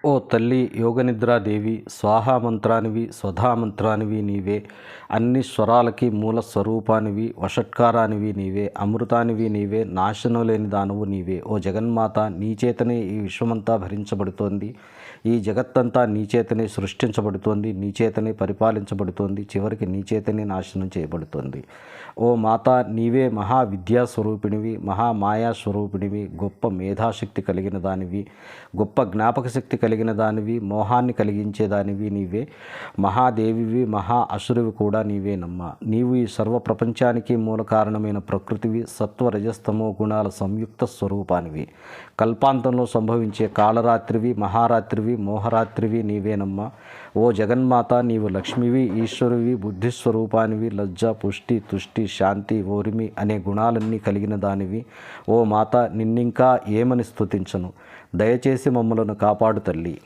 ఓ తల్లి యోగనిద్రాదేవి స్వాహామంత్రానివి స్వధామంత్రానివి నీవే, అన్ని స్వరాలకి మూల స్వరూపానివి, వషట్కారానివి నీవే, అమృతానివి నీవే, నాశనం లేని దానవు నీవే. ఓ జగన్మాత, నీ చేతనే ఈ విశ్వమంతా భరించబడుతోంది, ఈ జగత్తంతా నీ చేతనే సృష్టించబడుతోంది, నీ చేతనే పరిపాలించబడుతోంది, చివరికి నీ చేతనే నాశనం చేయబడుతోంది. ఓ మాత, నీవే మహా విద్యాస్వరూపిణివి, మహామాయా స్వరూపిణివి, గొప్ప మేధాశక్తి కలిగిన దానివి, గొప్ప జ్ఞాపకశక్తి కలిగిన దానివి, మోహాన్ని కలిగించేదానివి నీవే. మహాదేవివి, మహా అసురువి కూడా నీవేనమ్మా. నీవు ఈ సర్వ ప్రపంచానికి మూల కారణమైన ప్రకృతివి, సత్వ రజస్తమో గుణాల సంయుక్త స్వరూపానివి, కల్పాంతంలో సంభవించే కాళరాత్రివి, మహారాత్రివి, మోహరాత్రివి నీవేనమ్మా. ఓ జగన్మాత, నీవు లక్ష్మివి, ఈశ్వరువి, బుద్ధిస్వరూపానివి, లజ్జ, పుష్టి, తుష్టి, శాంతి, ఓరిమి అనే గుణాలన్నీ కలిగిన దానివి. ఓ మాత, నిన్నింకా ఏమని స్తుతించను. దయచేసి మమ్మలను కాపాడు తల్లి.